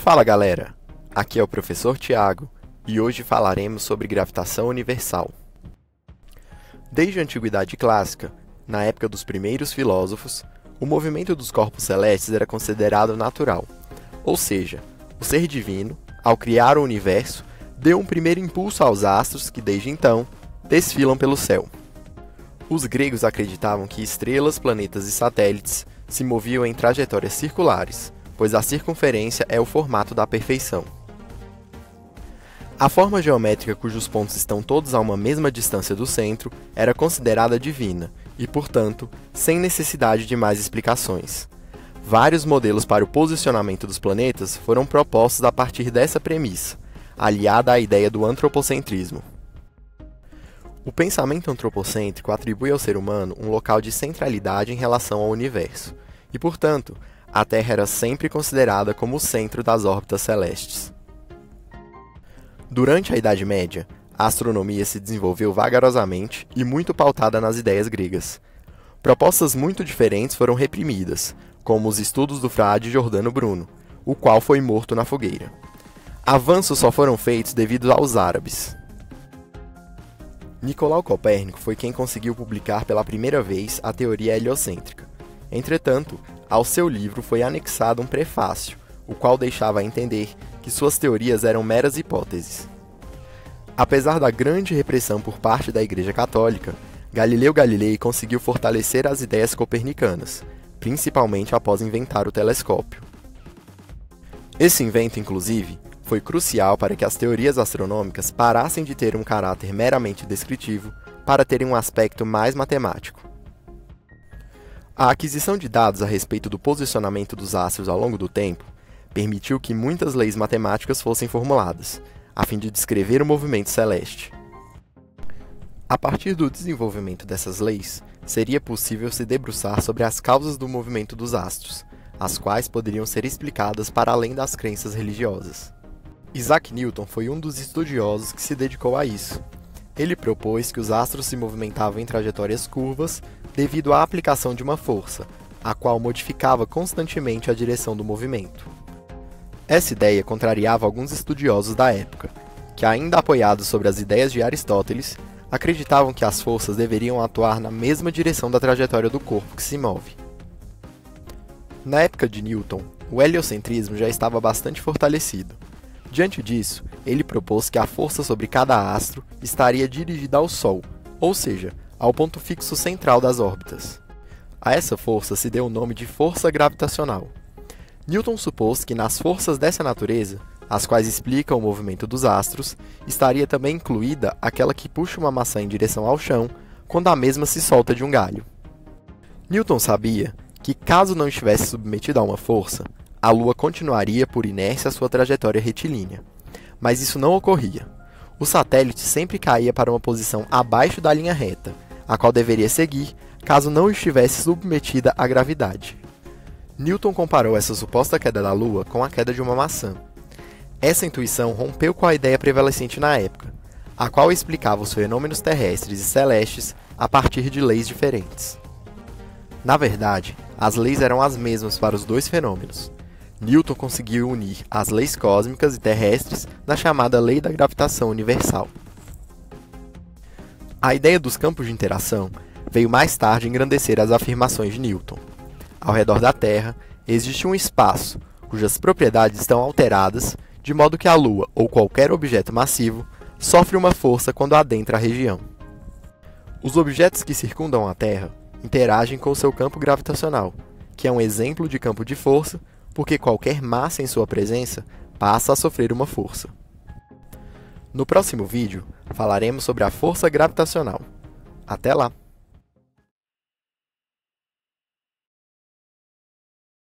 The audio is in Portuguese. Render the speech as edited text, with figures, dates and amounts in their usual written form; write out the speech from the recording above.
Fala galera, aqui é o professor Tiago e hoje falaremos sobre gravitação universal. Desde a antiguidade clássica, na época dos primeiros filósofos, o movimento dos corpos celestes era considerado natural, ou seja, o ser divino, ao criar o universo, deu um primeiro impulso aos astros que desde então desfilam pelo céu. Os gregos acreditavam que estrelas, planetas e satélites se moviam em trajetórias circulares, pois a circunferência é o formato da perfeição. A forma geométrica cujos pontos estão todos a uma mesma distância do centro era considerada divina e, portanto, sem necessidade de mais explicações. Vários modelos para o posicionamento dos planetas foram propostos a partir dessa premissa, aliada à ideia do antropocentrismo. O pensamento antropocêntrico atribui ao ser humano um local de centralidade em relação ao universo, e, portanto, a Terra era sempre considerada como o centro das órbitas celestes. Durante a Idade Média, a astronomia se desenvolveu vagarosamente e muito pautada nas ideias gregas. Propostas muito diferentes foram reprimidas, como os estudos do frade Giordano Bruno, o qual foi morto na fogueira. Avanços só foram feitos devido aos árabes. Nicolau Copérnico foi quem conseguiu publicar pela primeira vez a teoria heliocêntrica. Entretanto, ao seu livro foi anexado um prefácio, o qual deixava a entender que suas teorias eram meras hipóteses. Apesar da grande repressão por parte da Igreja Católica, Galileu Galilei conseguiu fortalecer as ideias copernicanas, principalmente após inventar o telescópio. Esse invento, inclusive, foi crucial para que as teorias astronômicas parassem de ter um caráter meramente descritivo para terem um aspecto mais matemático. A aquisição de dados a respeito do posicionamento dos astros ao longo do tempo permitiu que muitas leis matemáticas fossem formuladas, a fim de descrever o movimento celeste. A partir do desenvolvimento dessas leis, seria possível se debruçar sobre as causas do movimento dos astros, as quais poderiam ser explicadas para além das crenças religiosas. Isaac Newton foi um dos estudiosos que se dedicou a isso. Ele propôs que os astros se movimentavam em trajetórias curvas devido à aplicação de uma força, a qual modificava constantemente a direção do movimento. Essa ideia contrariava alguns estudiosos da época, que, ainda apoiados sobre as ideias de Aristóteles, acreditavam que as forças deveriam atuar na mesma direção da trajetória do corpo que se move. Na época de Newton, o heliocentrismo já estava bastante fortalecido. Diante disso, ele propôs que a força sobre cada astro estaria dirigida ao Sol, ou seja, ao ponto fixo central das órbitas. A essa força se deu o nome de força gravitacional. Newton supôs que nas forças dessa natureza, as quais explicam o movimento dos astros, estaria também incluída aquela que puxa uma maçã em direção ao chão quando a mesma se solta de um galho. Newton sabia que, caso não estivesse submetida a uma força, a Lua continuaria por inércia sua trajetória retilínea. Mas isso não ocorria. O satélite sempre caía para uma posição abaixo da linha reta, a qual deveria seguir caso não estivesse submetida à gravidade. Newton comparou essa suposta queda da Lua com a queda de uma maçã. Essa intuição rompeu com a ideia prevalecente na época, a qual explicava os fenômenos terrestres e celestes a partir de leis diferentes. Na verdade, as leis eram as mesmas para os dois fenômenos. Newton conseguiu unir as leis cósmicas e terrestres na chamada Lei da Gravitação Universal. A ideia dos campos de interação veio mais tarde engrandecer as afirmações de Newton. Ao redor da Terra, existe um espaço, cujas propriedades estão alteradas, de modo que a Lua ou qualquer objeto massivo sofre uma força quando adentra a região. Os objetos que circundam a Terra interagem com o seu campo gravitacional, que é um exemplo de campo de força, porque qualquer massa em sua presença passa a sofrer uma força. No próximo vídeo, falaremos sobre a força gravitacional. Até lá!